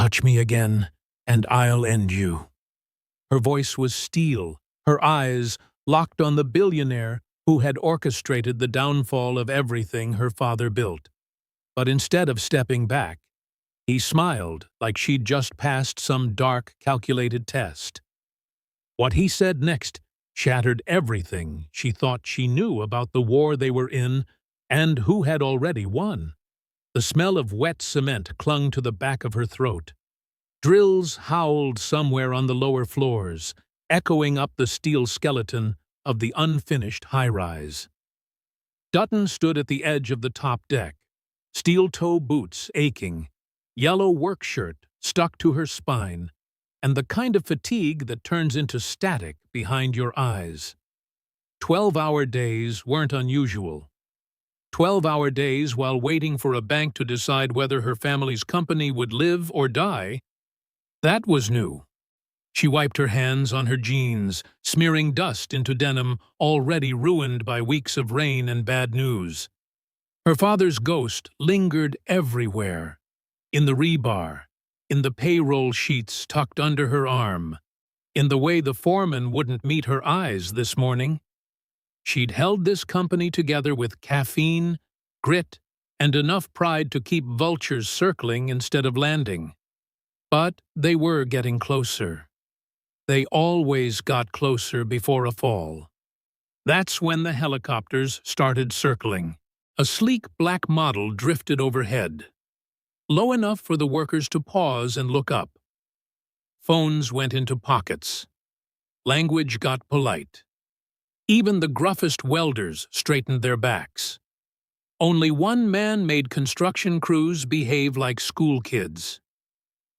touch me again, and I'll end you." Her voice was steel, her eyes locked on the billionaire who had orchestrated the downfall of everything her father built. But instead of stepping back, he smiled like she'd just passed some dark, calculated test. What he said next shattered everything she thought she knew about the war they were in and who had already won. The smell of wet cement clung to the back of her throat. Drills howled somewhere on the lower floors, echoing up the steel skeleton of the unfinished high-rise. Dutton stood at the edge of the top deck, steel-toe boots aching, yellow work shirt stuck to her spine, and the kind of fatigue that turns into static behind your eyes. 12-hour days weren't unusual. 12-hour days while waiting for a bank to decide whether her family's company would live or die, that was new. She wiped her hands on her jeans, smearing dust into denim already ruined by weeks of rain and bad news. Her father's ghost lingered everywhere, in the rebar, in the payroll sheets tucked under her arm, in the way the foreman wouldn't meet her eyes this morning. She'd held this company together with caffeine, grit, and enough pride to keep vultures circling instead of landing. But they were getting closer. They always got closer before a fall. That's when the helicopters started circling. A sleek black model drifted overhead, low enough for the workers to pause and look up. Phones went into pockets. Language got polite. Even the gruffest welders straightened their backs. Only one man made construction crews behave like school kids.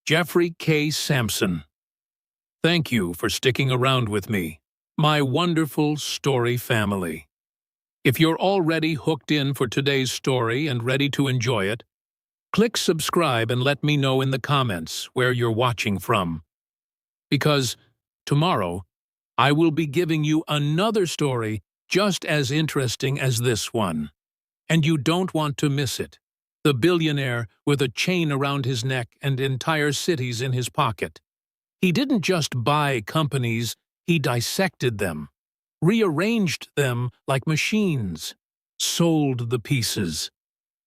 Jeffrey K. Sampson. Thank you for sticking around with me, my wonderful story family. If you're already hooked in for today's story and ready to enjoy it, click subscribe and let me know in the comments where you're watching from. Because tomorrow, I will be giving you another story just as interesting as this one. And you don't want to miss it. The billionaire with a chain around his neck and entire cities in his pocket. He didn't just buy companies, he dissected them, rearranged them like machines, sold the pieces,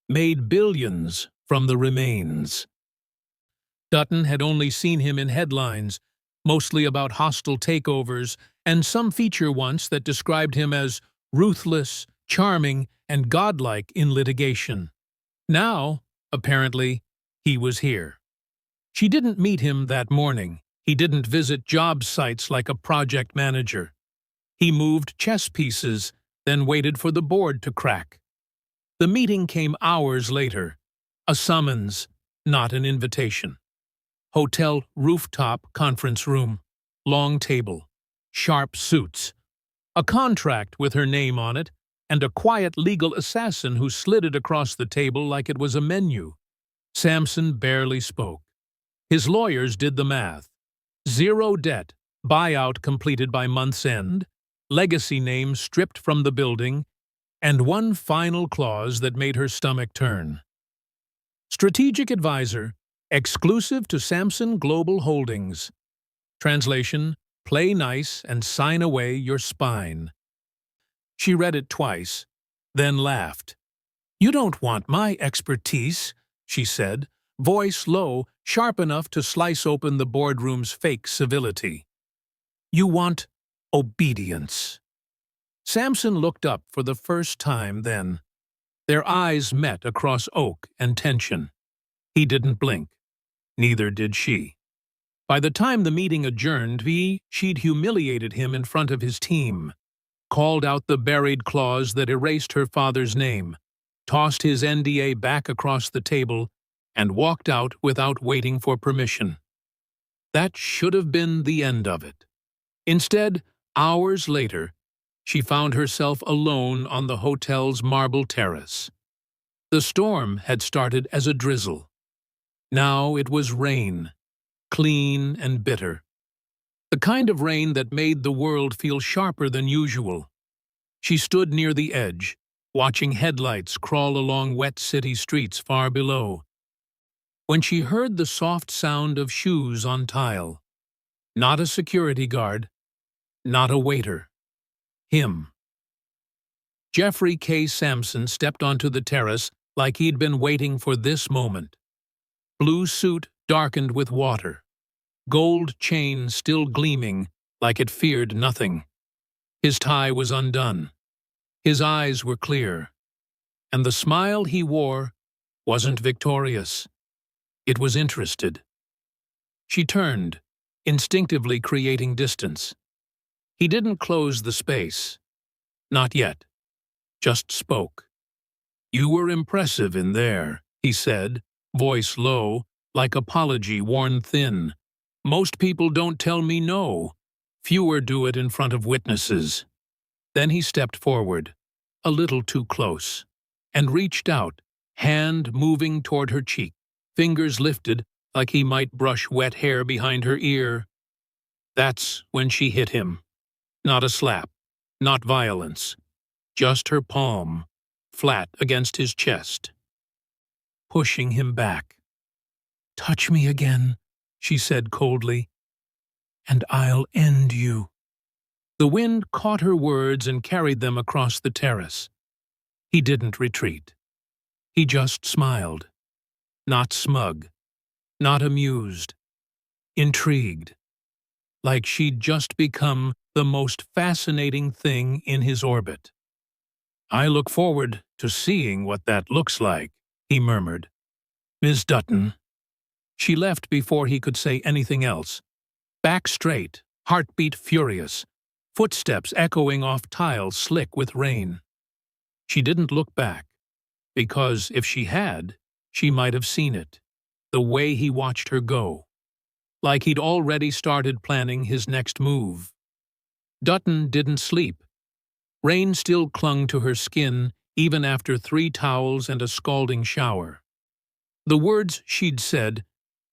made billions from the remains. Dutton had only seen him in headlines, mostly about hostile takeovers, and some feature once that described him as ruthless, charming, and godlike in litigation. Now, apparently, he was here. She didn't meet him that morning. He didn't visit job sites like a project manager. He moved chess pieces, then waited for the board to crack. The meeting came hours later. A summons, not an invitation. Hotel rooftop conference room. Long table. Sharp suits. A contract with her name on it, and a quiet legal assassin who slid it across the table like it was a menu. Sampson barely spoke. His lawyers did the math. 0 debt, buyout completed by month's end, legacy name stripped from the building, and one final clause that made her stomach turn. Strategic advisor, exclusive to Sampson Global Holdings. Translation, play nice and sign away your spine. She read it twice, then laughed. "You don't want my expertise," she said, voice low, sharp enough to slice open the boardroom's fake civility. "You want obedience." Sampson looked up for the first time then. Their eyes met across oak and tension. He didn't blink. Neither did she. By the time the meeting adjourned, she'd humiliated him in front of his team, called out the buried clause that erased her father's name, tossed his NDA back across the table, and walked out without waiting for permission. That should have been the end of it. Instead, hours later, she found herself alone on the hotel's marble terrace. The storm had started as a drizzle. Now it was rain, clean and bitter. The kind of rain that made the world feel sharper than usual. She stood near the edge, watching headlights crawl along wet city streets far below. when she heard the soft sound of shoes on tile. Not a security guard, not a waiter. Him. Jeffrey K. Sampson stepped onto the terrace like he'd been waiting for this moment. Blue suit darkened with water. Gold chain still gleaming like it feared nothing. His tie was undone. His eyes were clear. And the smile he wore wasn't victorious. It was interested. She turned, instinctively creating distance. He didn't close the space. Not yet. Just spoke. "You were impressive in there," he said, voice low, like apology worn thin. "Most people don't tell me no. Fewer do it in front of witnesses." Then he stepped forward, a little too close, and reached out, hand moving toward her cheek, fingers lifted like he might brush wet hair behind her ear. That's when she hit him. Not a slap, not violence, just her palm, flat against his chest, pushing him back. "Touch me again," she said coldly, "and I'll end you." The wind caught her words and carried them across the terrace. He didn't retreat. He just smiled. Not smug, not amused, intrigued, like she'd just become the most fascinating thing in his orbit. "I look forward to seeing what that looks like," he murmured. "Miss Dutton." She left before he could say anything else. Back straight, heartbeat furious, footsteps echoing off tile slick with rain. She didn't look back, because if she had, she might have seen it, the way he watched her go, like he'd already started planning his next move. Dutton didn't sleep. Rain still clung to her skin even after 3 towels and a scalding shower. The words she'd said,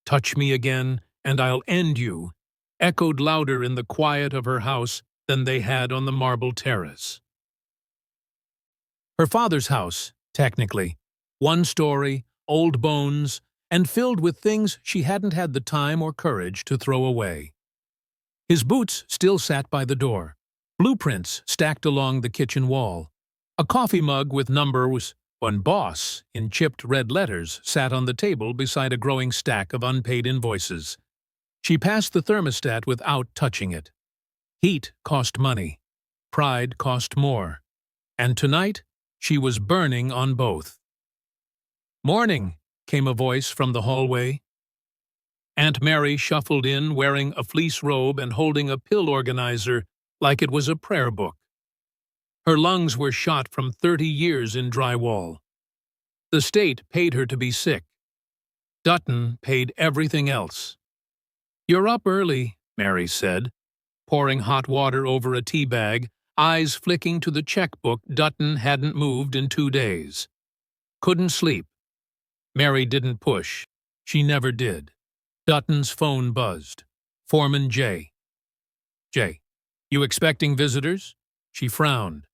"Touch me again, and I'll end you," echoed louder in the quiet of her house than they had on the marble terrace. Her father's house, technically, 1 story, old bones, and filled with things she hadn't had the time or courage to throw away. His boots still sat by the door, blueprints stacked along the kitchen wall. A coffee mug with numbers 1 boss in chipped red letters sat on the table beside a growing stack of unpaid invoices. She passed the thermostat without touching it. Heat cost money. Pride cost more. And tonight, she was burning on both. "Morning," came a voice from the hallway. Aunt Mary shuffled in wearing a fleece robe and holding a pill organizer like it was a prayer book. Her lungs were shot from 30 years in drywall. The state paid her to be sick. Dutton paid everything else. "You're up early," Mary said, pouring hot water over a tea bag, eyes flicking to the checkbook Dutton hadn't moved in 2 days. "Couldn't sleep." Mary didn't push. She never did. Dutton's phone buzzed. Foreman J. "J, you expecting visitors?" She frowned.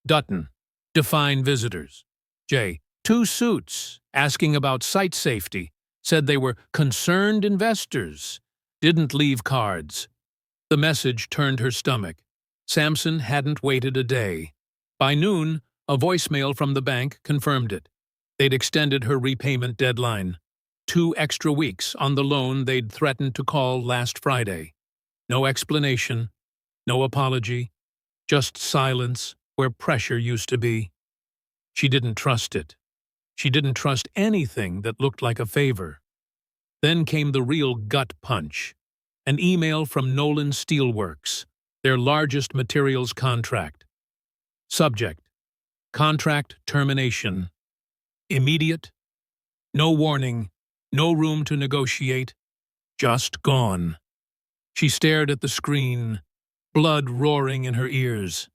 Dutton, "Define visitors." J, "2 suits, asking about site safety. Said they were concerned investors. Didn't leave cards." The message turned her stomach. Sampson hadn't waited a day. By noon, a voicemail from the bank confirmed it. They'd extended her repayment deadline. 2 extra weeks on the loan they'd threatened to call last Friday. No explanation, no apology, just silence where pressure used to be. She didn't trust it. She didn't trust anything that looked like a favor. Then came the real gut punch. An email from Nolan Steelworks, their largest materials contract. Subject: Contract termination. Immediate. No warning. No room to negotiate. Just gone. She stared at the screen, blood roaring in her ears.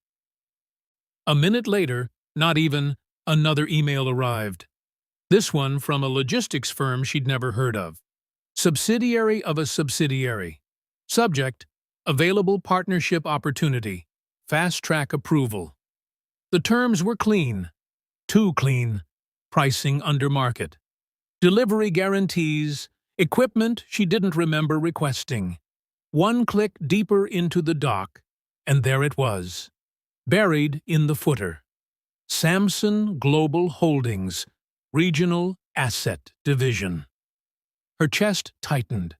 A minute later, not even, another email arrived. This one from a logistics firm she'd never heard of. Subsidiary of a subsidiary. Subject: Available partnership opportunity. Fast-track approval. The terms were clean. Too clean. Pricing under market. Delivery guarantees, equipment she didn't remember requesting. One click deeper into the dock, and there it was, buried in the footer. Samson Global Holdings, Regional Asset Division. Her chest tightened.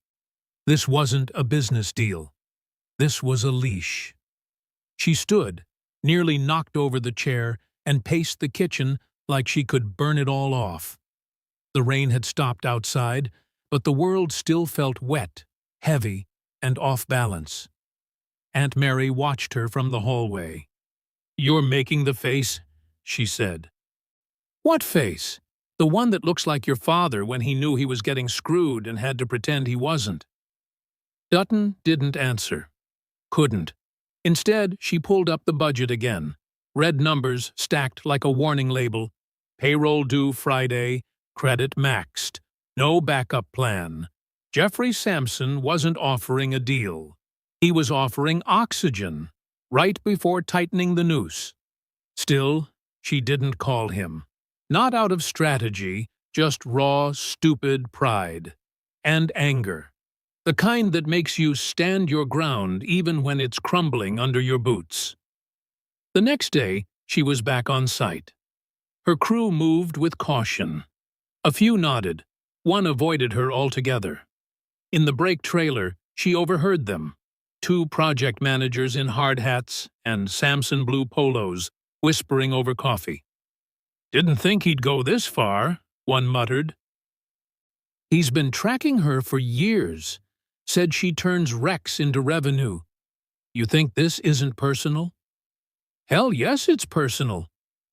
This wasn't a business deal. This was a leash. She stood, nearly knocked over the chair, and paced the kitchen like she could burn it all off. The rain had stopped outside, but the world still felt wet, heavy, and off balance. Aunt Mary watched her from the hallway. "You're making the face," she said. "What face? The one that looks like your father when he knew he was getting screwed and had to pretend he wasn't." Dutton didn't answer. Couldn't. Instead, she pulled up the budget again. Red numbers stacked like a warning label. Payroll due Friday, credit maxed. No backup plan. Jeffrey Sampson wasn't offering a deal. He was offering oxygen, right before tightening the noose. Still, she didn't call him. Not out of strategy, just raw, stupid pride. And anger. The kind that makes you stand your ground even when it's crumbling under your boots. The next day, she was back on site. Her crew moved with caution. A few nodded. One avoided her altogether. In the brake trailer, she overheard them. Two project managers in hard hats and Samson blue polos, whispering over coffee. "Didn't think he'd go this far," one muttered. "He's been tracking her for years. Said she turns wrecks into revenue. You think this isn't personal?" "Hell yes, it's personal.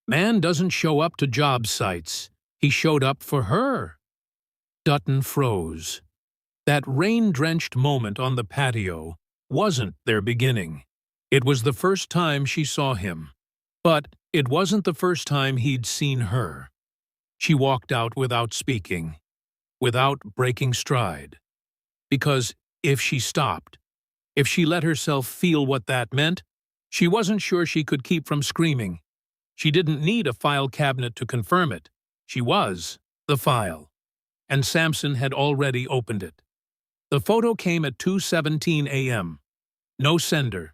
Man doesn't show up to job sites. He showed up for her." Dutton froze. That rain-drenched moment on the patio wasn't their beginning. It was the first time she saw him. But it wasn't the first time he'd seen her. She walked out without speaking, without breaking stride. Because if she stopped, if she let herself feel what that meant, she wasn't sure she could keep from screaming. She didn't need a file cabinet to confirm it. She was the file. And Samson had already opened it. The photo came at 2:17 a.m. No sender,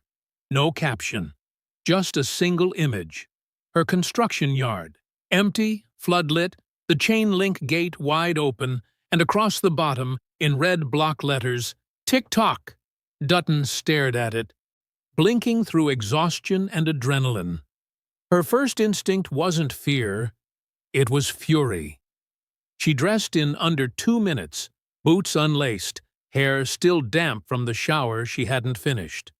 no caption, just a single image. Her construction yard, empty, floodlit, the chain-link gate wide open, and across the bottom, in red block letters, "Tick-tock." Dutton stared at it, blinking through exhaustion and adrenaline. Her first instinct wasn't fear, it was fury. She dressed in under 2 minutes, boots unlaced, hair still damp from the shower she hadn't finished.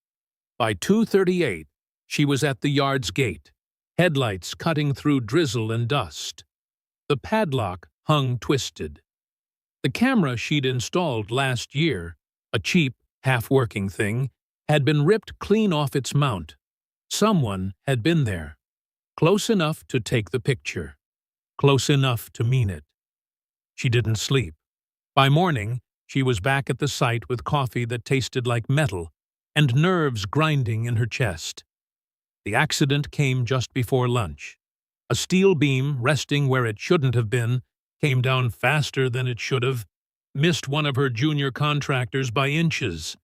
By 2:38, she was at the yard's gate, headlights cutting through drizzle and dust. The padlock hung twisted. The camera she'd installed last year, a cheap, half-working thing, had been ripped clean off its mount. Someone had been there, close enough to take the picture, close enough to mean it. She didn't sleep. By morning, she was back at the site with coffee that tasted like metal and nerves grinding in her chest. The accident came just before lunch. A steel beam, resting where it shouldn't have been, came down faster than it should have, missed one of her junior contractors by inches.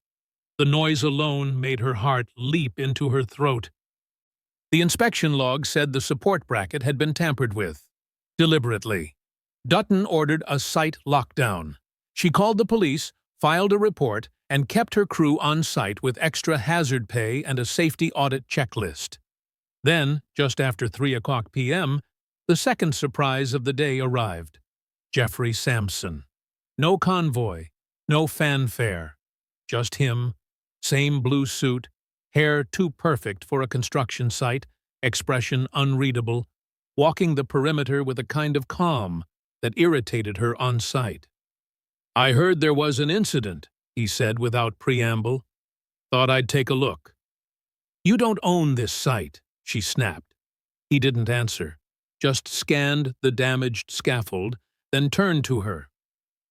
The noise alone made her heart leap into her throat. The inspection log said the support bracket had been tampered with. Deliberately. Dutton ordered a site lockdown. She called the police, filed a report, and kept her crew on site with extra hazard pay and a safety audit checklist. Then, just after 3:00 p.m., the second surprise of the day arrived. Jeffrey Sampson. No convoy, no fanfare. Just him, same blue suit, hair too perfect for a construction site, expression unreadable, walking the perimeter with a kind of calm that irritated her on sight. "I heard there was an incident," he said without preamble. "Thought I'd take a look." "You don't own this site," she snapped. He didn't answer, just scanned the damaged scaffold, then turned to her.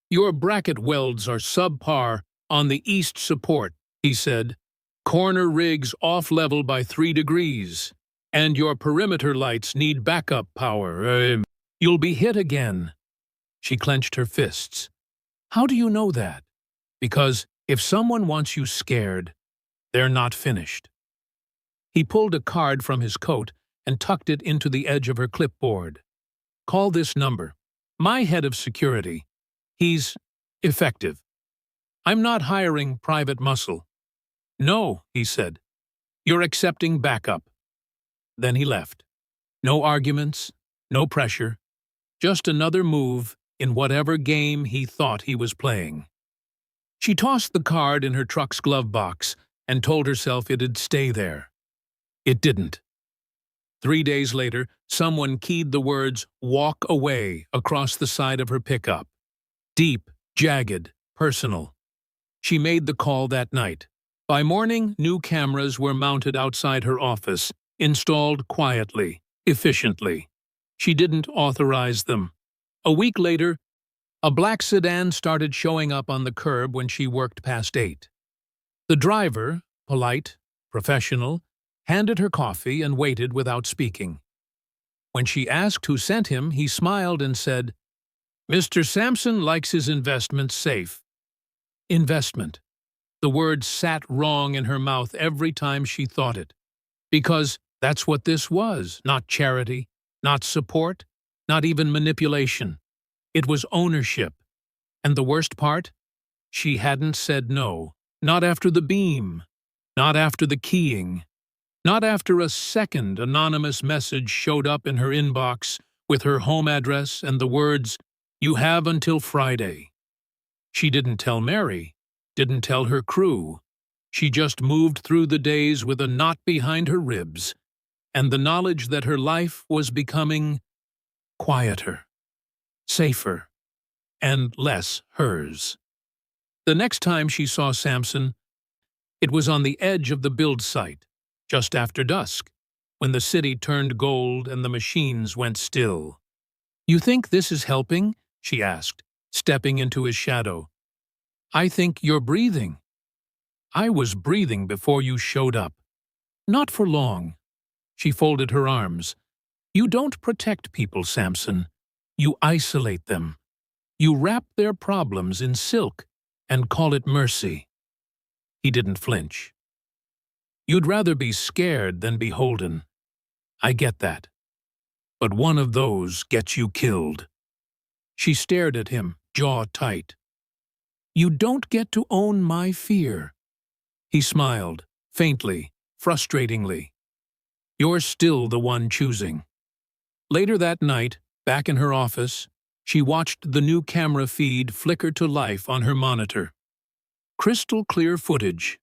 "Your bracket welds are subpar on the east support," he said. "Corner rigs off-level by 3 degrees. And your perimeter lights need backup power. You'll be hit again." She clenched her fists. How do you know that? Because if someone wants you scared, they're not finished. He pulled a card from his coat and tucked it into the edge of her clipboard. Call this number. My head of security. He's effective. I'm not hiring private muscle. No, he said. You're accepting backup. Then he left. No arguments, no pressure, just another move in whatever game he thought he was playing. She tossed the card in her truck's glove box and told herself it'd stay there. It didn't. 3 days later, someone keyed the words "walk away" across the side of her pickup. Deep, jagged, personal. She made the call that night. By morning, new cameras were mounted outside her office, installed quietly, efficiently. She didn't authorize them. A week later, a black sedan started showing up on the curb when she worked past 8. The driver, polite, professional, handed her coffee and waited without speaking. When she asked who sent him, he smiled and said, "Mr. Sampson likes his investments safe." Investment. The word sat wrong in her mouth every time she thought it. Because that's what this was, not charity, not support, not even manipulation. It was ownership. And the worst part? She hadn't said no. Not after the beam. Not after the keying. Not after a second anonymous message showed up in her inbox with her home address and the words, "You have until Friday." She didn't tell Mary, didn't tell her crew. She just moved through the days with a knot behind her ribs and the knowledge that her life was becoming quieter, safer, and less hers. The next time she saw Sampson, it was on the edge of the build site, just after dusk, when the city turned gold and the machines went still. "You think this is helping?" she asked, stepping into his shadow. "I think you're breathing." "I was breathing before you showed up." "Not for long." She folded her arms. "You don't protect people, Sampson. You isolate them. You wrap their problems in silk and call it mercy." He didn't flinch. "You'd rather be scared than beholden. I get that. But one of those gets you killed." She stared at him, jaw tight. "You don't get to own my fear." He smiled, faintly, frustratingly. "You're still the one choosing." Later that night, back in her office, she watched the new camera feed flicker to life on her monitor. Crystal clear footage.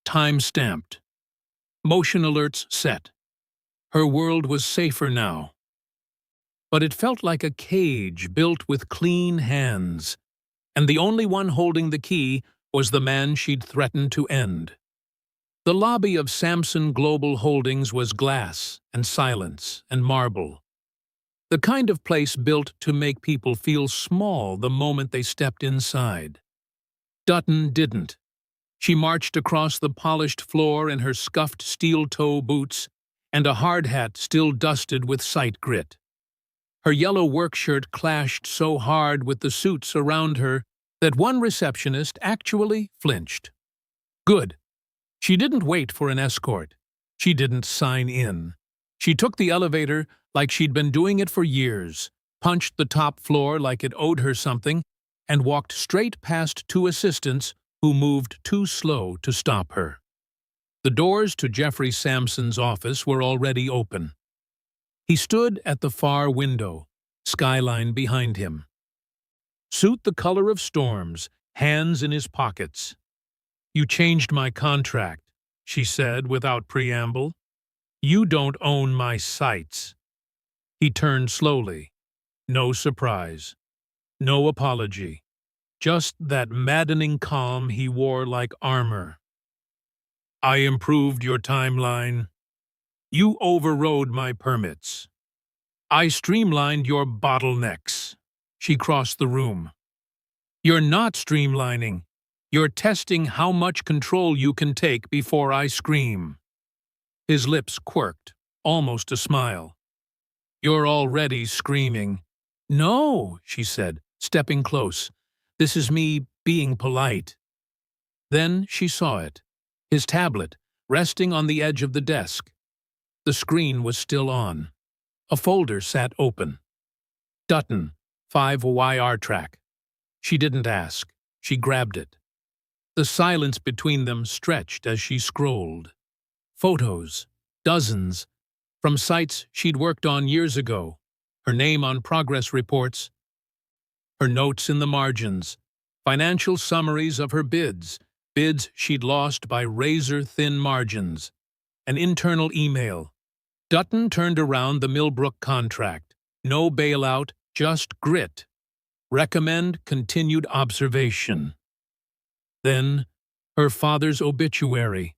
Time-stamped. Motion alerts set. Her world was safer now. But it felt like a cage built with clean hands, and the only one holding the key was the man she'd threatened to end. The lobby of Sampson Global Holdings was glass and silence and marble. The kind of place built to make people feel small the moment they stepped inside. Dutton didn't. She marched across the polished floor in her scuffed steel-toe boots and a hard hat still dusted with sight grit. Her yellow work shirt clashed so hard with the suits around her that one receptionist actually flinched. Good. She didn't wait for an escort. She didn't sign in. She took the elevator like she'd been doing it for years, punched the top floor like it owed her something, and walked straight past 2 assistants who moved too slow to stop her. The doors to Jeffrey Sampson's office were already open. He stood at the far window, skyline behind him. Suit the color of storms, hands in his pockets. "You changed my contract," she said without preamble. "You don't own my sites." He turned slowly. No surprise. No apology. Just that maddening calm he wore like armor. "I improved your timeline. You overrode my permits. I streamlined your bottlenecks." She crossed the room. "You're not streamlining. You're testing how much control you can take before I scream." His lips quirked, almost a smile. "You're already screaming. "No," she said, stepping close. "This is me being polite." Then she saw it. His tablet, resting on the edge of the desk. The screen was still on. A folder sat open. Dutton, 5YR track. She didn't ask. She grabbed it. The silence between them stretched as she scrolled. Photos, dozens, from sites she'd worked on years ago. Her name on progress reports. Her notes in the margins. Financial summaries of her bids. Bids she'd lost by razor-thin margins. An internal email. Dutton turned around the Millbrook contract. No bailout, just grit. Recommend continued observation. Then, her father's obituary,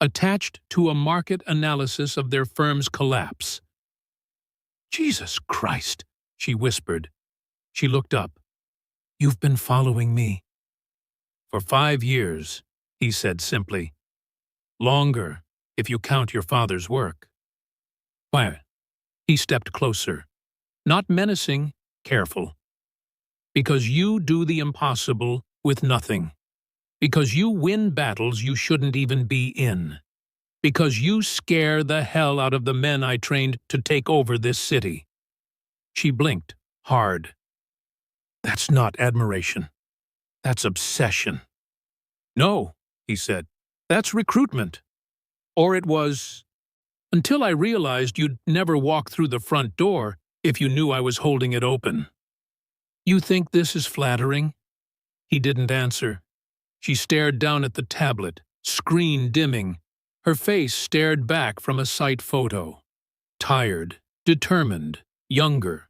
attached to a market analysis of their firm's collapse. "Jesus Christ," she whispered. She looked up. "You've been following me." "For 5 years," he said simply. "Longer, if you count your father's work." "Why?" He stepped closer. Not menacing, careful. "Because you do the impossible with nothing. Because you win battles you shouldn't even be in. Because you scare the hell out of the men I trained to take over this city." She blinked, hard. "That's not admiration. That's obsession." "No," he said. "That's recruitment. Or it was, until I realized you'd never walk through the front door if you knew I was holding it open." "You think this is flattering?" He didn't answer. She stared down at the tablet, screen dimming. Her face stared back from a site photo. Tired, determined, younger.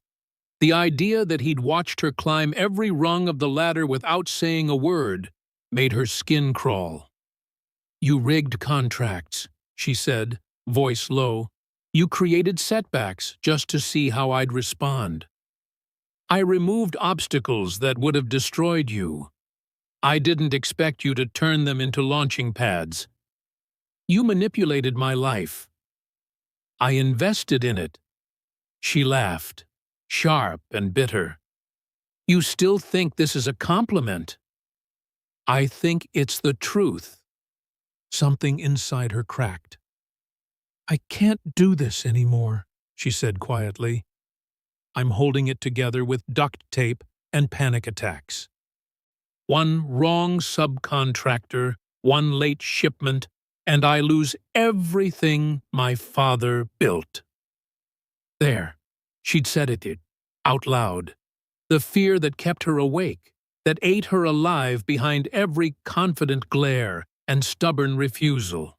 The idea that he'd watched her climb every rung of the ladder without saying a word made her skin crawl. "You rigged contracts," she said, voice low. "You created setbacks just to see how I'd respond. I removed obstacles that would have destroyed you. I didn't expect you to turn them into launching pads. You manipulated my life. I invested in it." She laughed, sharp and bitter. "You still think this is a compliment?" "I think it's the truth." Something inside her cracked. "I can't do this anymore," she said quietly. "I'm holding it together with duct tape and panic attacks. One wrong subcontractor, one late shipment, and I lose everything my father built." There, she'd said it out loud. The fear that kept her awake, that ate her alive behind every confident glare and stubborn refusal.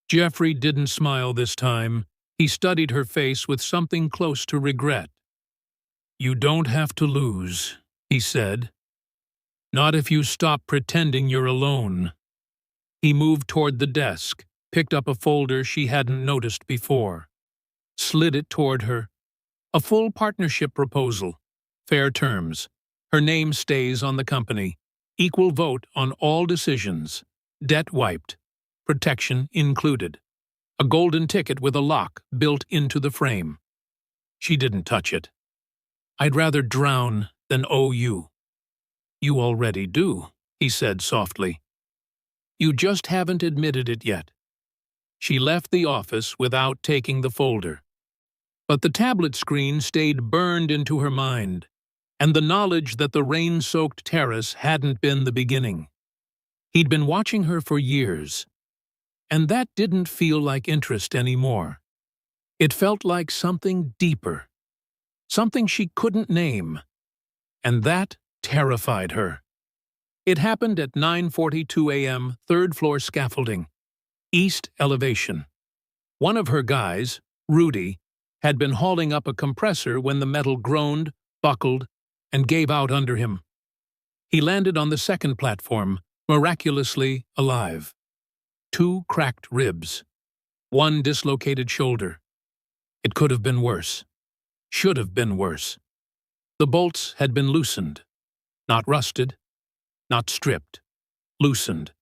Jeffrey didn't smile this time. He studied her face with something close to regret. "You don't have to lose," he said. "Not if you stop pretending you're alone." He moved toward the desk, picked up a folder she hadn't noticed before. Slid it toward her. A full partnership proposal. Fair terms. Her name stays on the company. Equal vote on all decisions. Debt wiped. Protection included. A golden ticket with a lock built into the frame. She didn't touch it. "I'd rather drown than owe you." "You already do," he said softly. "You just haven't admitted it yet." She left the office without taking the folder. But the tablet screen stayed burned into her mind, and the knowledge that the rain-soaked terrace hadn't been the beginning. He'd been watching her for years, and that didn't feel like interest anymore. It felt like something deeper, something she couldn't name, and that terrified her. It happened at 9:42 a.m., third-floor scaffolding, east elevation. One of her guys, Rudy, had been hauling up a compressor when the metal groaned, buckled, and gave out under him. He landed on the second platform, miraculously alive. 2 cracked ribs. 1 dislocated shoulder. It could have been worse. Should have been worse. The bolts had been loosened. Not rusted. Not stripped. Loosened.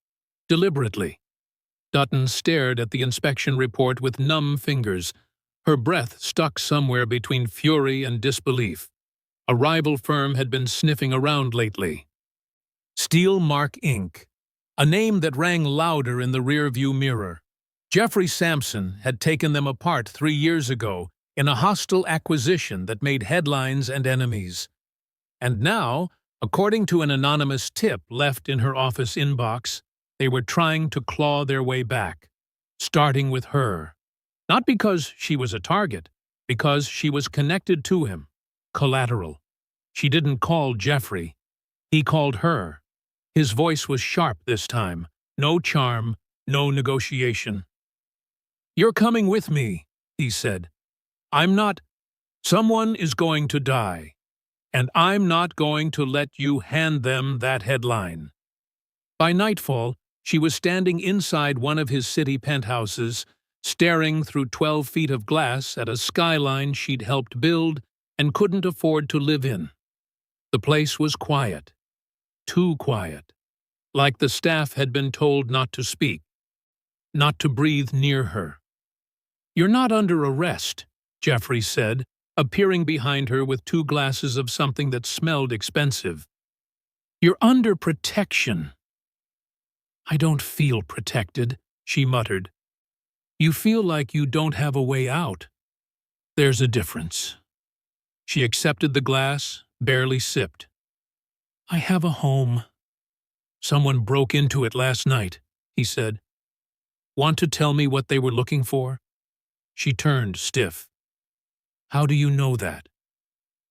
Deliberately. Dutton stared at the inspection report with numb fingers, her breath stuck somewhere between fury and disbelief. A rival firm had been sniffing around lately. Steel Mark Inc., a name that rang louder in the rearview mirror. Jeffrey Sampson had taken them apart 3 years ago in a hostile acquisition that made headlines and enemies. And now, according to an anonymous tip left in her office inbox, they were trying to claw their way back, starting with her. Not because she was a target, because she was connected to him. Collateral. She didn't call Jeffrey. He called her. His voice was sharp this time. No charm, no negotiation. "You're coming with me," he said. "I'm not. Someone is going to die. And I'm not going to let you hand them that headline." By nightfall, she was standing inside one of his city penthouses, staring through 12 feet of glass at a skyline she'd helped build and couldn't afford to live in. The place was quiet. Too quiet. Like the staff had been told not to speak, not to breathe near her. "You're not under arrest," Jeffrey said, appearing behind her with 2 glasses of something that smelled expensive. "You're under protection." "I don't feel protected," she muttered. "You feel like you don't have a way out." "There's a difference." She accepted the glass, barely sipped. "I have a home." "Someone broke into it last night," he said. "Want to tell me what they were looking for?" She turned stiff. "How do you know that?"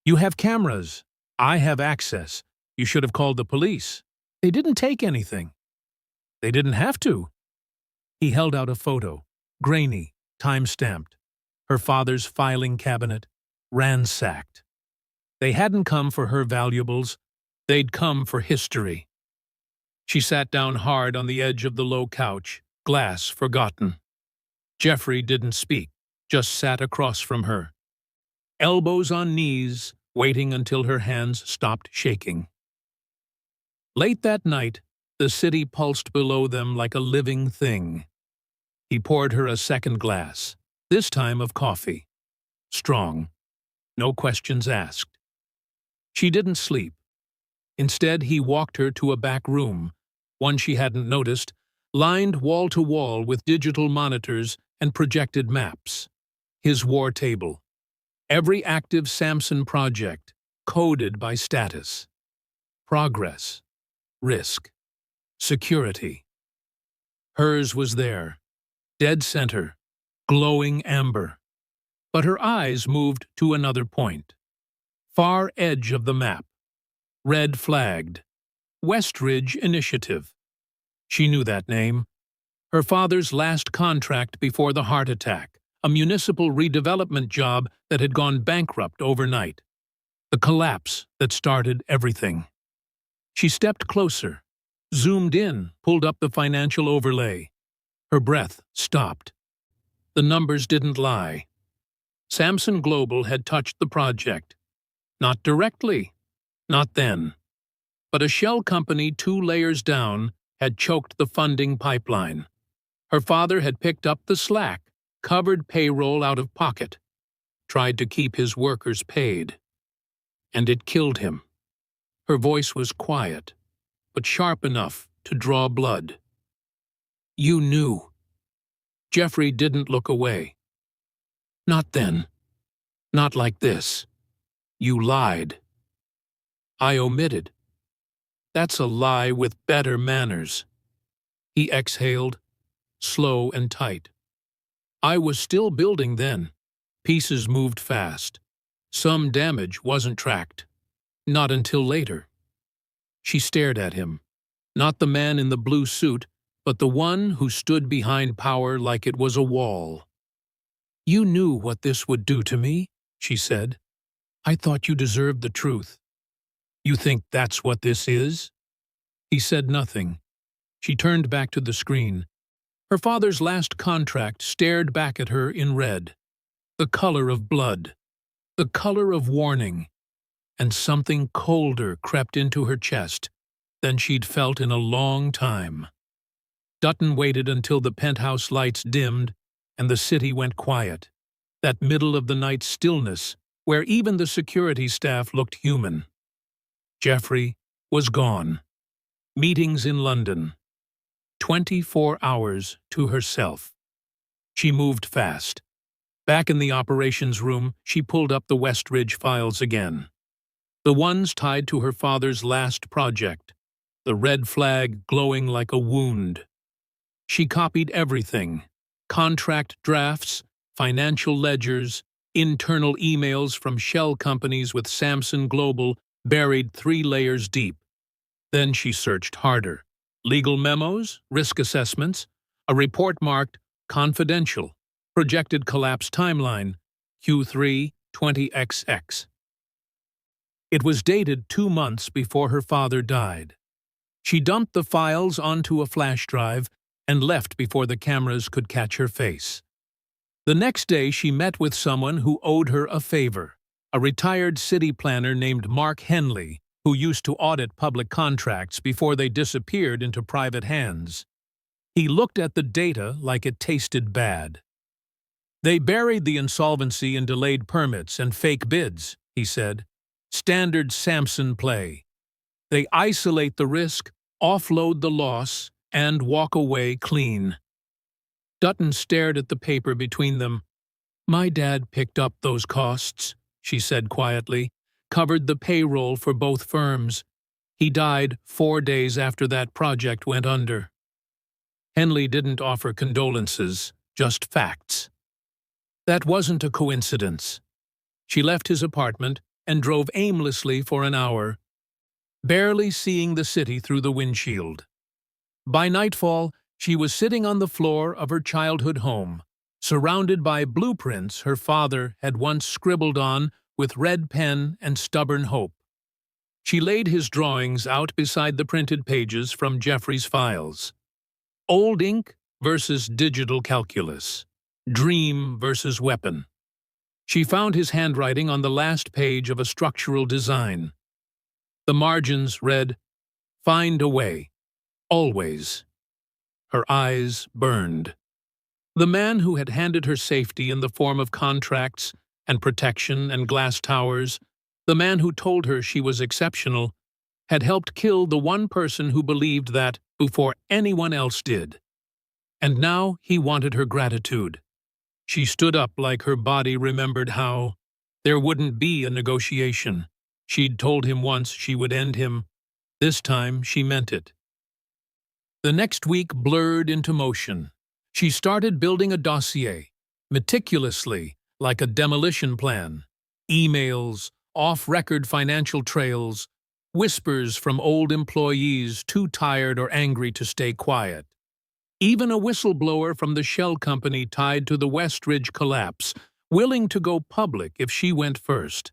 "You have cameras. I have access. You should have called the police. They didn't take anything." "They didn't have to." He held out a photo, grainy, time-stamped. Her father's filing cabinet, ransacked. They hadn't come for her valuables. They'd come for history. She sat down hard on the edge of the low couch, glass forgotten. Jeffrey didn't speak, just sat across from her. Elbows on knees, waiting until her hands stopped shaking. Late that night, the city pulsed below them like a living thing. He poured her a second glass, this time of coffee. Strong. No questions asked. She didn't sleep. Instead, he walked her to a back room, one she hadn't noticed, lined wall to wall with digital monitors and projected maps. His war table. Every active Sampson project, coded by status. Progress. Risk. Security. Hers was there, dead center, glowing amber. But her eyes moved to another point. Far edge of the map. Red flagged. Westridge Initiative. She knew that name. Her father's last contract before the heart attack. A municipal redevelopment job that had gone bankrupt overnight. The collapse that started everything. She stepped closer, zoomed in, pulled up the financial overlay. Her breath stopped. The numbers didn't lie. Sampson Global had touched the project. Not directly, not then. But a shell company 2 layers down had choked the funding pipeline. Her father had picked up the slack, covered payroll out of pocket, tried to keep his workers paid. And it killed him. Her voice was quiet, but sharp enough to draw blood. "You knew." Jeffrey didn't look away. "Not then. Not like this. You lied." "I omitted." "That's a lie with better manners." He exhaled, slow and tight. "I was still building then. Pieces moved fast. Some damage wasn't tracked. Not until later." She stared at him. Not the man in the blue suit, but the one who stood behind power like it was a wall. "You knew what this would do to me," she said. "I thought you deserved the truth." "You think that's what this is?" He said nothing. She turned back to the screen. Her father's last contract stared back at her in red. The color of blood. The color of warning. And something colder crept into her chest than she'd felt in a long time. Dutton waited until the penthouse lights dimmed and the city went quiet. That middle-of-the-night stillness where even the security staff looked human. Jeffrey was gone. Meetings in London. 24 hours to herself. She moved fast. Back in the operations room, she pulled up the Westridge files again. The ones tied to her father's last project, the red flag glowing like a wound. She copied everything: contract drafts, financial ledgers, internal emails from shell companies with Samson Global buried 3 layers deep. Then she searched harder. Legal memos, risk assessments, a report marked confidential, projected collapse timeline, Q3 20XX. It was dated 2 months before her father died. She dumped the files onto a flash drive and left before the cameras could catch her face. The next day she met with someone who owed her a favor, a retired city planner named Mark Henley, who used to audit public contracts before they disappeared into private hands. He looked at the data like it tasted bad. "They buried the insolvency in delayed permits and fake bids," he said. "Standard Samson play. They isolate the risk, offload the loss, and walk away clean." Dutton stared at the paper between them. "My dad picked up those costs," she said quietly, "covered the payroll for both firms. He died 4 days after that project went under." Henley didn't offer condolences, just facts. That wasn't a coincidence. She left his apartment and drove aimlessly for an hour, barely seeing the city through the windshield. By nightfall, she was sitting on the floor of her childhood home, surrounded by blueprints her father had once scribbled on with red pen and stubborn hope. She laid his drawings out beside the printed pages from Jeffrey's files. Old ink versus digital calculus. Dream versus weapon. She found his handwriting on the last page of a structural design. The margins read, "Find a way. Always." Her eyes burned. The man who had handed her safety in the form of contracts and protection and glass towers, the man who told her she was exceptional, had helped kill the one person who believed that before anyone else did. And now he wanted her gratitude. She stood up like her body remembered how there wouldn't be a negotiation. She'd told him once she would end him. This time she meant it. The next week blurred into motion. She started building a dossier, meticulously, like a demolition plan. Emails, off-record financial trails, whispers from old employees too tired or angry to stay quiet. Even a whistleblower from the shell company tied to the Westridge collapse, willing to go public if she went first.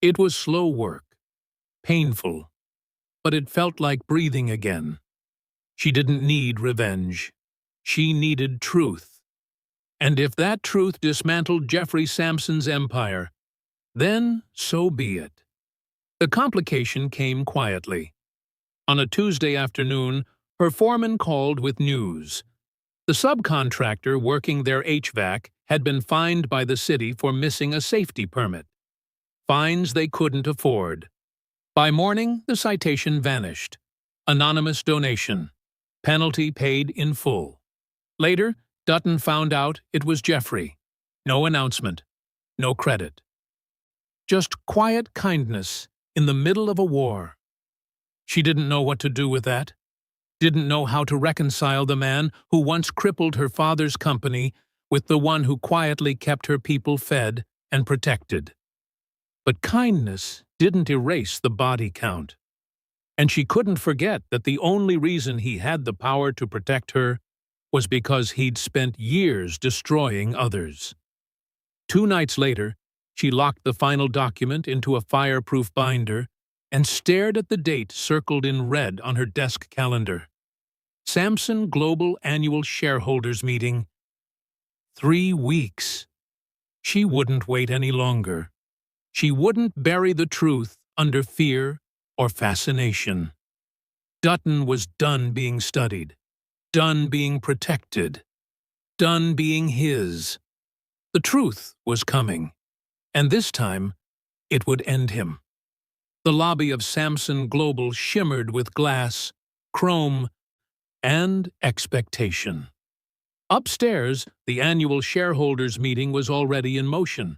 It was slow work, painful, but it felt like breathing again. She didn't need revenge. She needed truth. And if that truth dismantled Jeffrey Samson's empire, then so be it. The complication came quietly. On a Tuesday afternoon, her foreman called with news. The subcontractor working their HVAC had been fined by the city for missing a safety permit. Fines they couldn't afford. By morning, the citation vanished. Anonymous donation. Penalty paid in full. Later, Dutton found out it was Jeffrey. No announcement. No credit. Just quiet kindness in the middle of a war. She didn't know what to do with that. Didn't know how to reconcile the man who once crippled her father's company with the one who quietly kept her people fed and protected. But kindness didn't erase the body count. And she couldn't forget that the only reason he had the power to protect her was because he'd spent years destroying others. 2 nights later, she locked the final document into a fireproof binder and stared at the date circled in red on her desk calendar. Samson Global Annual Shareholders Meeting. 3 weeks. She wouldn't wait any longer. She wouldn't bury the truth under fear or fascination. Dutton was done being studied, done being protected, done being his. The truth was coming, And this time, it would end him. The lobby of Samson Global shimmered with glass, chrome, and expectation. Upstairs, the annual shareholders' meeting was already in motion.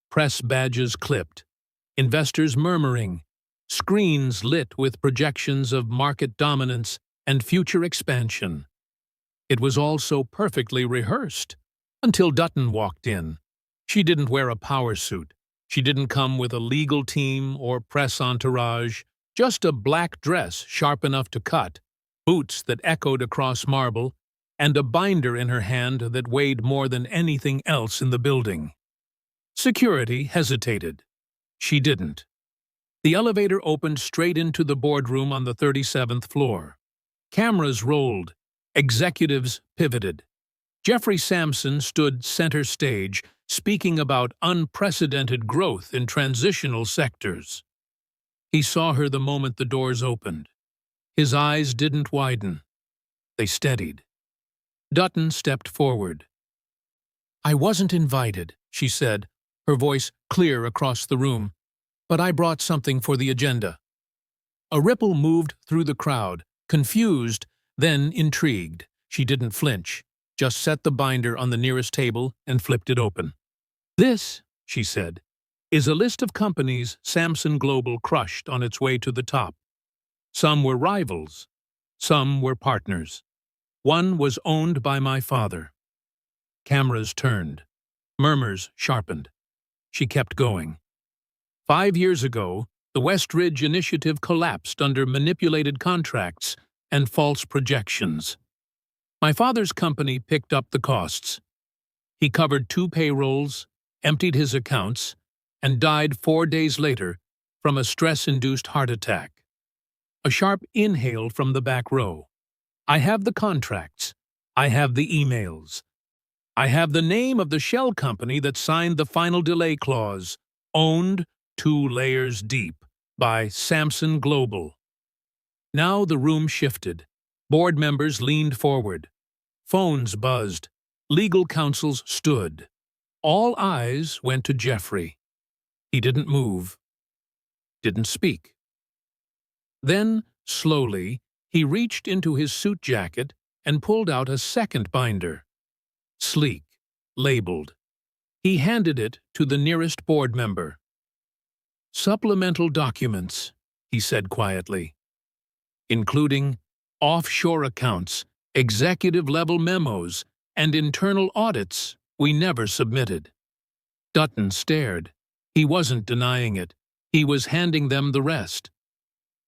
Press badges clipped, investors murmuring, screens lit with projections of market dominance and future expansion. It was all so perfectly rehearsed, until Dutton walked in. She didn't wear a power suit. She didn't come with a legal team or press entourage, just a black dress sharp enough to cut, boots that echoed across marble, and a binder in her hand that weighed more than anything else in the building. Security hesitated. She didn't. The elevator opened straight into the boardroom on the 37th floor. Cameras rolled. Executives pivoted. Jeffrey Samson stood center stage, speaking about unprecedented growth in transitional sectors. He saw her the moment the doors opened. His eyes didn't widen. They steadied. Dutton stepped forward. "I wasn't invited," she said, her voice clear across the room, "but I brought something for the agenda." A ripple moved through the crowd, confused, then intrigued. She didn't flinch, just set the binder on the nearest table and flipped it open. "This," she said, "is a list of companies Samson Global crushed on its way to the top. Some were rivals. Some were partners. One was owned by my father." Cameras turned. Murmurs sharpened. She kept going. 5 years ago, the West Ridge Initiative collapsed under manipulated contracts and false projections. My father's company picked up the costs. He covered 2 payrolls, emptied his accounts, and died 4 days later from a stress-induced heart attack. A sharp inhale from the back row. "I have the contracts. I have the emails. I have the name of the shell company that signed the final delay clause, owned 2 layers deep by Samson Global." Now the room shifted. Board members leaned forward. Phones buzzed. Legal counsels stood. All eyes went to Jeffrey. He didn't move. Didn't speak. Then, slowly, he reached into his suit jacket and pulled out a second binder. Sleek, labeled. He handed it to the nearest board member. "Supplemental documents," he said quietly, "including offshore accounts, executive-level memos, and internal audits we never submitted." Dutton stared. He wasn't denying it. He was handing them the rest.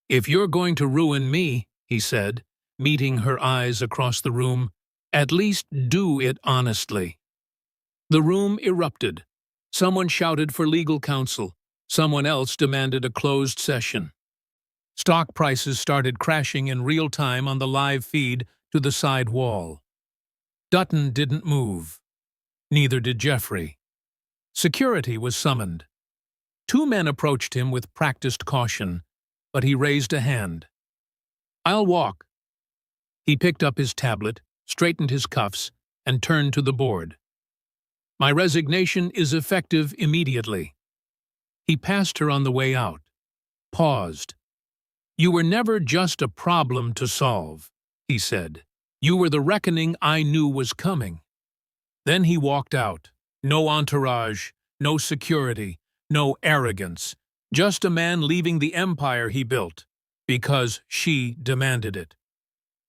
"If you're going to ruin me," he said, meeting her eyes across the room, "at least do it honestly." The room erupted. Someone shouted for legal counsel. Someone else demanded a closed session. Stock prices started crashing in real time on the live feed to the side wall. Dutton didn't move. Neither did Jeffrey. Security was summoned. 2 men approached him with practiced caution, but he raised a hand. "I'll walk." He picked up his tablet, straightened his cuffs, and turned to the board. "My resignation is effective immediately." He passed her on the way out. Paused. "You were never just a problem to solve," he said. "You were the reckoning I knew was coming." Then he walked out. No entourage, no security, no arrogance. Just a man leaving the empire he built, because she demanded it.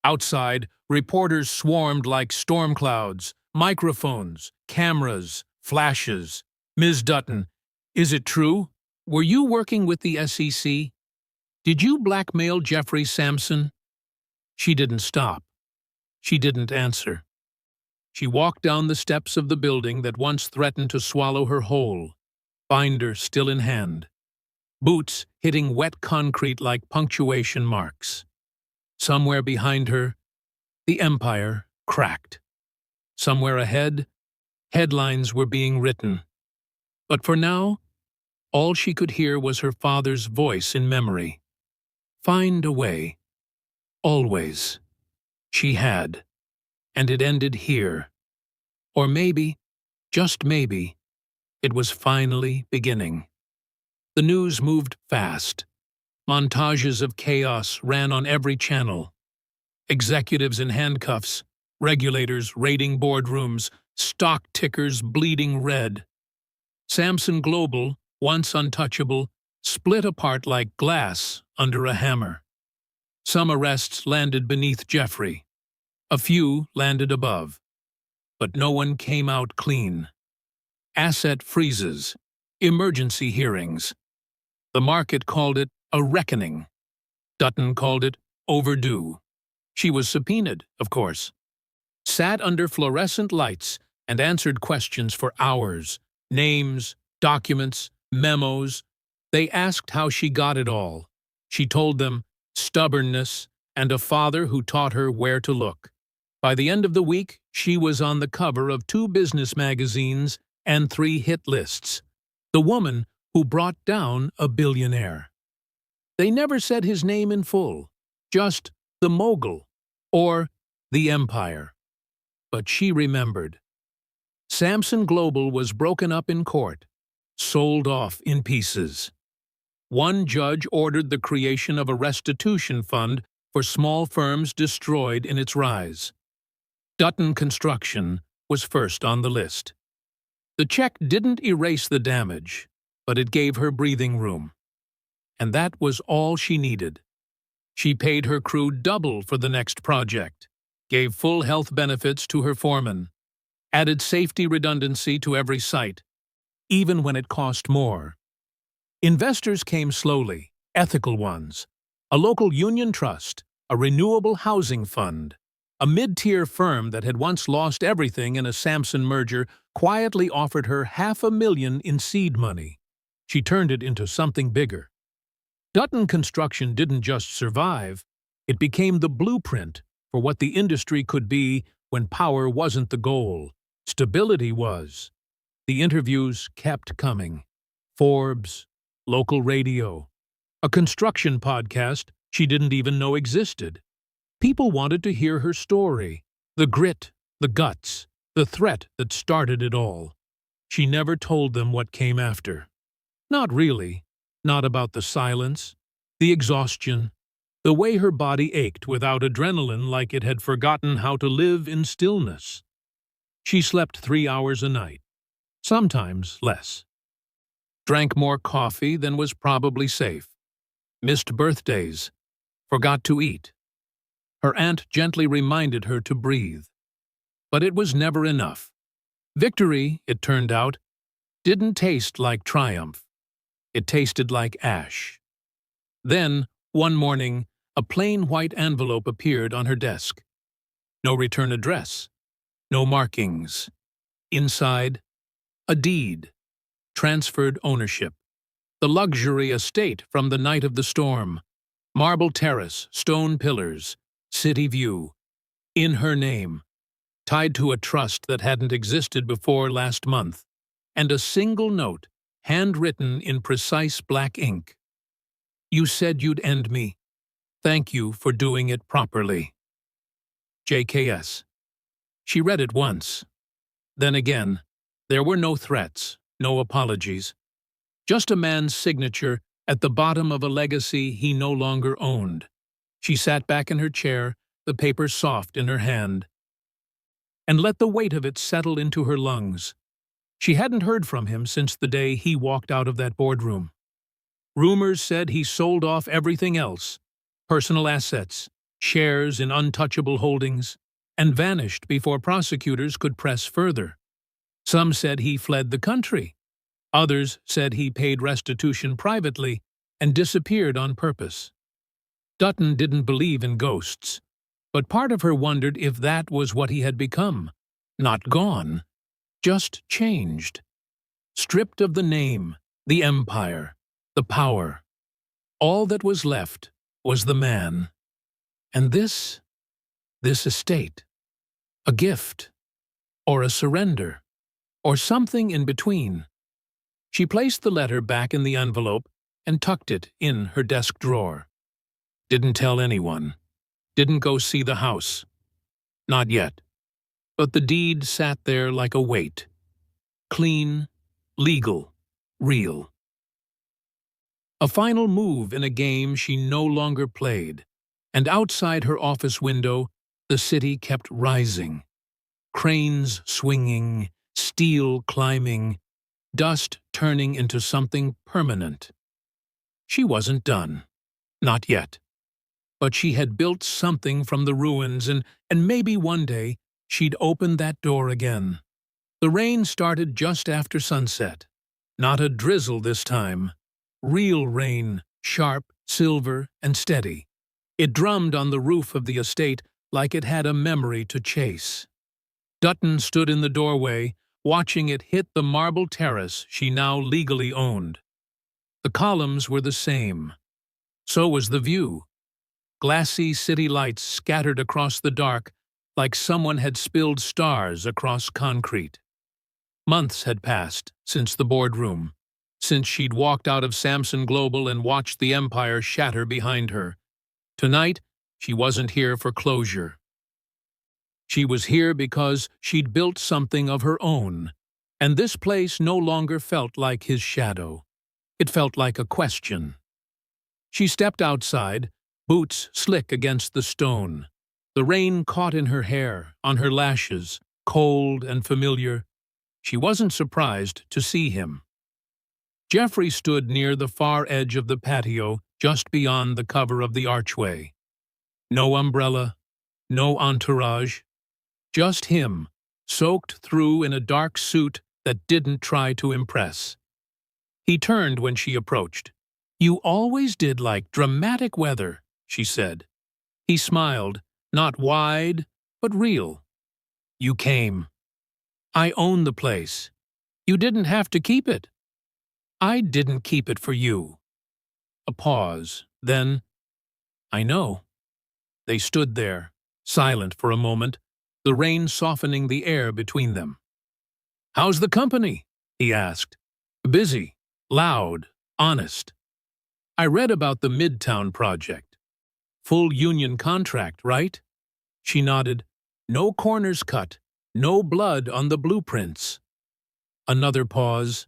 Outside, reporters swarmed like storm clouds, microphones, cameras, flashes. "Ms. Dutton, is it true? Were you working with the SEC? Did you blackmail Jeffrey Samson?" She didn't stop. She didn't answer. She walked down the steps of the building that once threatened to swallow her whole, binder still in hand, boots hitting wet concrete like punctuation marks. Somewhere behind her, the empire cracked. Somewhere ahead, headlines were being written. But for now, all she could hear was her father's voice in memory. Find a way. Always. She had. And it ended here. Or maybe, just maybe, It was finally beginning. The news moved fast. Montages of chaos ran on every channel. Executives in handcuffs, regulators raiding boardrooms, stock tickers bleeding red. Samson Global, once untouchable, split apart like glass under a hammer. Some arrests landed beneath Jeffrey. A few landed above. But no one came out clean. Asset freezes, emergency hearings. The market called it a reckoning. Dutton called it overdue. She was subpoenaed, of course. Sat under fluorescent lights and answered questions for hours. Names, documents, memos. They asked how she got it all. She told them stubbornness and a father who taught her where to look. By the end of the week, she was on the cover of 2 business magazines and 3 hit lists. The woman who brought down a billionaire. They never said his name in full, just the mogul or the empire. But she remembered. Samson Global was broken up in court, sold off in pieces. One judge ordered the creation of a restitution fund for small firms destroyed in its rise. Dutton Construction was first on the list. The check didn't erase the damage, but it gave her breathing room. And that was all she needed. She paid her crew double for the next project, gave full health benefits to her foreman, added safety redundancy to every site, even when it cost more. Investors came slowly, ethical ones, a local union trust, a renewable housing fund. A mid-tier firm that had once lost everything in a Samson merger quietly offered her $500,000 in seed money. She turned it into something bigger. Dutton Construction didn't just survive, it became the blueprint for what the industry could be when power wasn't the goal. Stability was. The interviews kept coming. Forbes, local radio, a construction podcast she didn't even know existed. People wanted to hear her story, the grit, the guts, the threat that started it all. She never told them what came after. Not really. Not about the silence, the exhaustion, the way her body ached without adrenaline like it had forgotten how to live in stillness. She slept 3 hours a night, sometimes less. Drank more coffee than was probably safe. Missed birthdays. Forgot to eat. Her aunt gently reminded her to breathe. But it was never enough. Victory, it turned out, didn't taste like triumph. It tasted like ash. Then, one morning, a plain white envelope appeared on her desk. No return address. No markings. Inside, a deed. Transferred ownership. The luxury estate from the night of the storm. Marble terrace, stone pillars. City view, in her name, tied to a trust that hadn't existed before last month, and a single note, handwritten in precise black ink. You said you'd end me. Thank you for doing it properly. JKS. She read it once. Then again, there were no threats, no apologies. Just a man's signature at the bottom of a legacy he no longer owned. She sat back in her chair, the paper soft in her hand, and let the weight of it settle into her lungs. She hadn't heard from him since the day he walked out of that boardroom. Rumors said he sold off everything else, personal assets, shares in untouchable holdings, and vanished before prosecutors could press further. Some said he fled the country. Others said he paid restitution privately and disappeared on purpose. Dutton didn't believe in ghosts, but part of her wondered if that was what he had become. Not gone, just changed. Stripped of the name, the empire, the power. All that was left was the man. And this estate. A gift, or a surrender, or something in between. She placed the letter back in the envelope and tucked it in her desk drawer. Didn't tell anyone. Didn't go see the house. Not yet. But the deed sat there like a weight. Clean, legal, real. A final move in a game she no longer played, and outside her office window, the city kept rising. Cranes swinging, steel climbing, dust turning into something permanent. She wasn't done. Not yet. But she had built something from the ruins, and maybe one day she'd open that door again. The rain started just after sunset. Not a drizzle this time. Real rain, sharp, silver, and steady. It drummed on the roof of the estate like it had a memory to chase. Dutton stood in the doorway, watching it hit the marble terrace she now legally owned. The columns were the same. So was the view. Glassy city lights scattered across the dark like someone had spilled stars across concrete. Months had passed since the boardroom, since she'd walked out of Samson Global and watched the empire shatter behind her. Tonight, she wasn't here for closure. She was here because she'd built something of her own, and this place no longer felt like his shadow. It felt like a question. She stepped outside, boots slick against the stone. The rain caught in her hair, on her lashes, cold and familiar. She wasn't surprised to see him. Jeffrey stood near the far edge of the patio, just beyond the cover of the archway. No umbrella, no entourage, just him, soaked through in a dark suit that didn't try to impress. He turned when she approached. "You always did like dramatic weather," she said. He smiled, not wide, but real. "You came. I own the place. You didn't have to keep it." "I didn't keep it for you." A pause, then, "I know." They stood there, silent for a moment, the rain softening the air between them. "How's the company?" he asked. "Busy, loud, honest. I read about the Midtown project. Full union contract, right?" She nodded. "No corners cut, no blood on the blueprints." Another pause.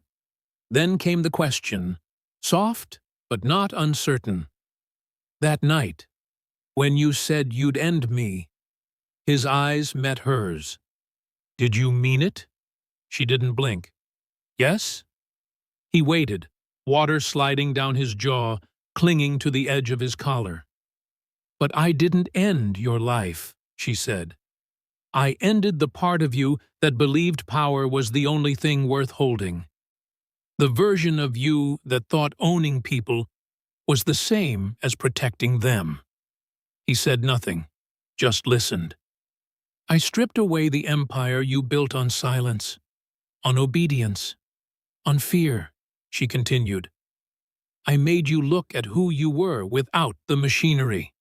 Then came the question, soft but not uncertain. "That night, when you said you'd end me," his eyes met hers. "Did you mean it?" She didn't blink. "Yes?" He waited, water sliding down his jaw, clinging to the edge of his collar. "But I didn't end your life," she said. "I ended the part of you that believed power was the only thing worth holding. The version of you that thought owning people was the same as protecting them." He said nothing, just listened. "I stripped away the empire you built on silence, on obedience, on fear," she continued. "I made you look at who you were without the machinery.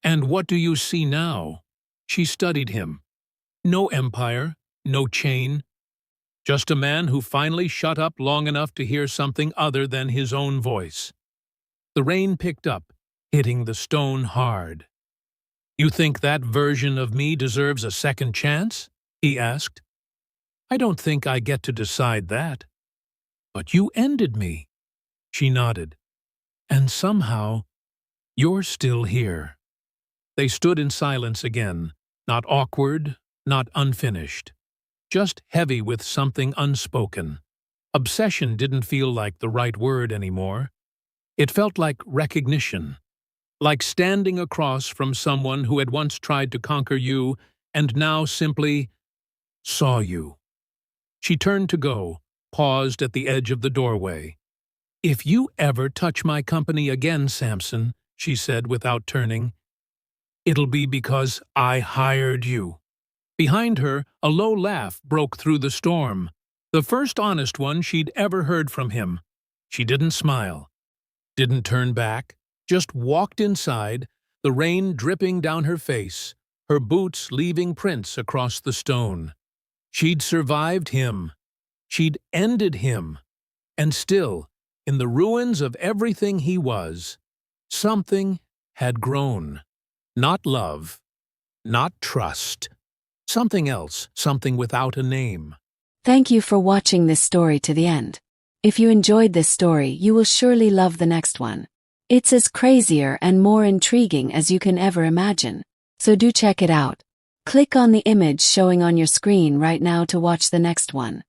And what do you see now?" She studied him. No empire, no chain. Just a man who finally shut up long enough to hear something other than his own voice. The rain picked up, hitting the stone hard. "You think that version of me deserves a second chance?" he asked. "I don't think I get to decide that." "But you ended me." She nodded. "And somehow, you're still here." They stood in silence again, not awkward, not unfinished. Just heavy with something unspoken. Obsession didn't feel like the right word anymore. It felt like recognition. Like standing across from someone who had once tried to conquer you and now simply saw you. She turned to go, paused at the edge of the doorway. "If you ever touch my company again, Samson," she said without turning, "it'll be because I hired you." Behind her, a low laugh broke through the storm, the first honest one she'd ever heard from him. She didn't smile, didn't turn back, just walked inside, the rain dripping down her face, her boots leaving prints across the stone. She'd survived him. She'd ended him. And still, in the ruins of everything he was, something had grown. Not love, not trust. Something else, something without a name. Thank you for watching this story to the end. If you enjoyed this story, you will surely love the next one. It's as crazier and more intriguing as you can ever imagine. So do check it out. Click on the image showing on your screen right now to watch the next one.